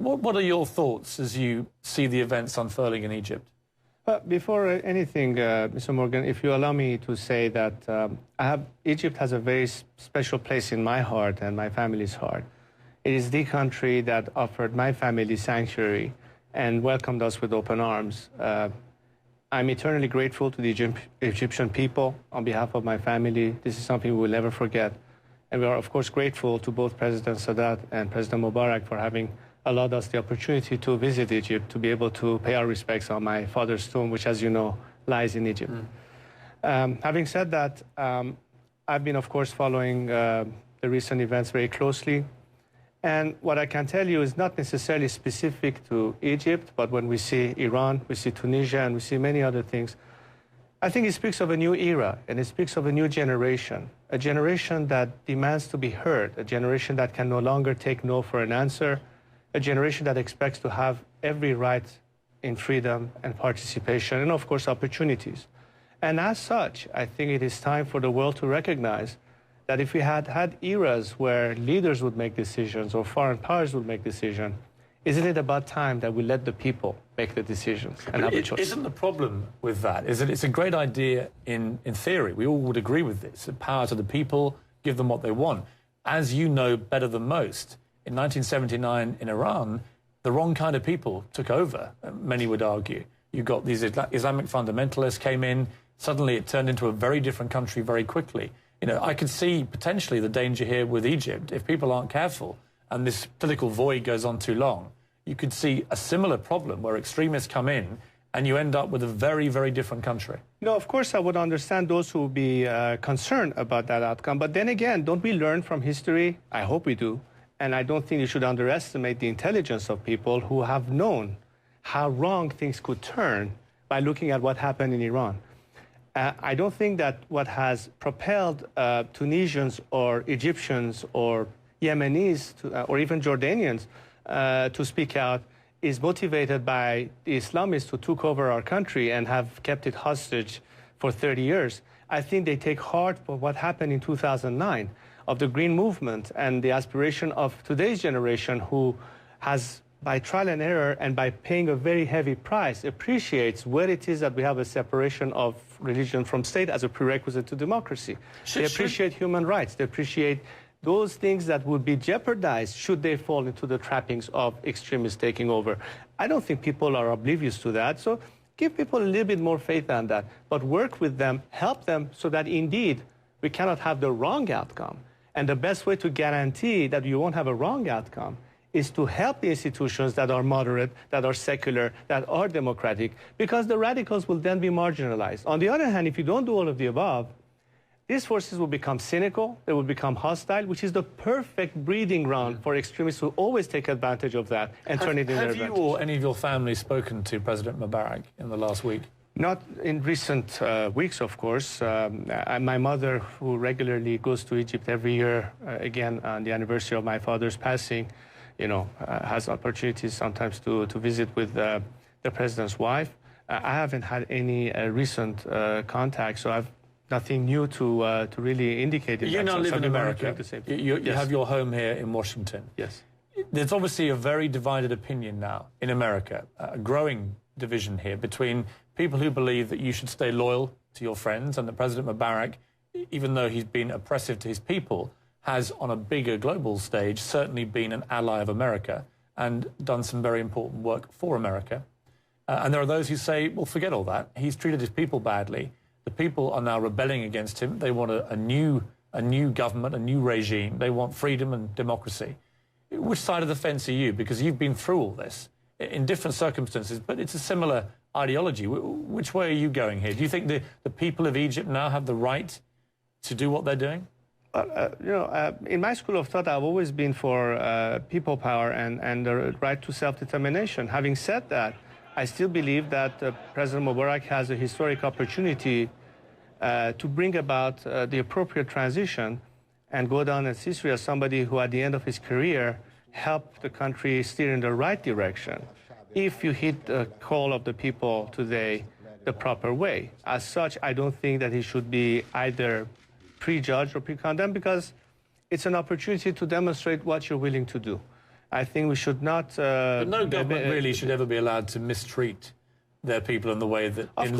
What are your thoughts as you see the events unfurling in Egypt? Before anything, Mr. Morgan, if you allow me to say that Egypt has a very special place in my heart and my family's heart. It is the country that offered my family sanctuary and welcomed us with open arms. I'm eternally grateful to the Egyptian people on behalf of my family. This is something we will never forget. And we are, of course, grateful to both President Sadat and President Mubarak for having allowed us the opportunity to visit Egypt, to be able to pay our respects on my father's tomb, which, as you know, lies in Egypt. Having said that, I've been, of course, following the recent events very closely. And what I can tell you is not necessarily specific to Egypt, but when we see Iran, we see Tunisia, and we see many other things, I think it speaks of a new era, and it speaks of a new generation, a generation that demands to be heard, a generation that can no longer take no for an answer, a generation that expects to have every right in freedom and participation, and of course opportunities. And as such, I think it is time for the world to recognize that if we had had eras where leaders would make decisions or foreign powers would make decisions, isn't it about time that we let the people make the decisions and have a choice? Isn't the problem with that is that it's a great idea in theory. We all would agree with this. Power to the people, give them what they want. As you know better than most, in 1979 in Iran, the wrong kind of people took over, many would argue. You got these Islamic fundamentalists came in, suddenly it turned into a very different country very quickly. You know, I could see potentially the danger here with Egypt. If people aren't careful and this political void goes on too long, you could see a similar problem where extremists come in and you end up with a very, very different country. No, of course, I would understand those who would be concerned about that outcome. But then again, don't we learn from history? I hope we do. And I don't think you should underestimate the intelligence of people who have known how wrong things could turn by looking at what happened in Iran. I don't think that what has propelled Tunisians or Egyptians or Yemenis or even Jordanians to speak out is motivated by the Islamists who took over our country and have kept it hostage for 30 years. I think they take heart for what happened in 2009 of the Green Movement and the aspiration of today's generation who has, by trial and error and by paying a very heavy price, appreciates where it is that we have a separation of religion from state as a prerequisite to democracy. They appreciate human rights. They appreciate those things that would be jeopardized should they fall into the trappings of extremists taking over. I don't think people are oblivious to that. So give people a little bit more faith on that, but work with them, help them so that indeed we cannot have the wrong outcome. And the best way to guarantee that you won't have a wrong outcome is to help the institutions that are moderate, that are secular, that are democratic, because the radicals will then be marginalized. On the other hand, if you don't do all of the above, these forces will become cynical, they will become hostile, which is the perfect breeding ground for extremists who always take advantage of that and turn it in their advantage. Have you or any of your family spoken to President Mubarak in the last week? Not in recent weeks, of course. My mother, who regularly goes to Egypt every year, again, on the anniversary of my father's passing, you know, has opportunities sometimes to visit with the president's wife. I haven't had any recent contact, so I've nothing new to really indicate. You now live in America. You Yes. have your home here in Washington. Yes. There's obviously a very divided opinion now in America, a growing division here between people who believe that you should stay loyal to your friends and that President Mubarak, even though he's been oppressive to his people, has on a bigger global stage certainly been an ally of America and done some very important work for America. And there are those who say, well, forget all that. He's treated his people badly. The people are now rebelling against him. They want a new government, a new regime. They want freedom and democracy. Which side of the fence are you? Because you've been through all this in different circumstances, but it's a similar ideology. Which way are you going here? Do you think the people of Egypt now have the right to do what they're doing? In my school of thought, I've always been for people power and the right to self-determination. Having said that, I still believe that President Mubarak has a historic opportunity to bring about the appropriate transition and go down as history as somebody who, at the end of his career, helped the country steer in the right direction if you hit the call of the people today the proper way. As such, I don't think that he should be either prejudged or pre-condemned, because it's an opportunity to demonstrate what you're willing to do. I think we should not... but no government really should ever be allowed to mistreat their people in the way that in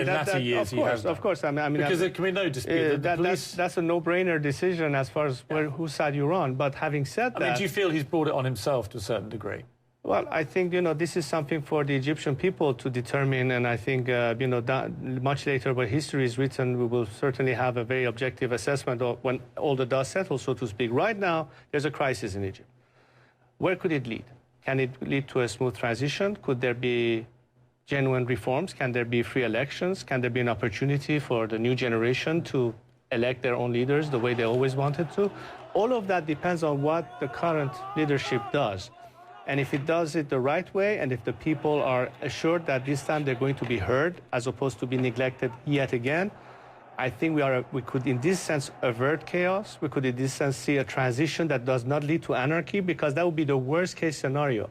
latter years he has done. Of course. I mean, because there can be no dispute that the police... That's a no-brainer decision as far as whose side you're on. But having said that... I mean, do you feel he's brought it on himself to a certain degree? Well, I think, this is something for the Egyptian people to determine. And I think, that much later when history is written, we will certainly have a very objective assessment of when all the dust settles, so to speak. Right now, there's a crisis in Egypt. Where could it lead? Can it lead to a smooth transition? Could there be genuine reforms? Can there be free elections? Can there be an opportunity for the new generation to elect their own leaders the way they always wanted to? All of that depends on what the current leadership does. And if it does it the right way, and if the people are assured that this time they're going to be heard as opposed to be neglected yet again, I think we could, in this sense, avert chaos. We could, in this sense, see a transition that does not lead to anarchy, because that would be the worst-case scenario.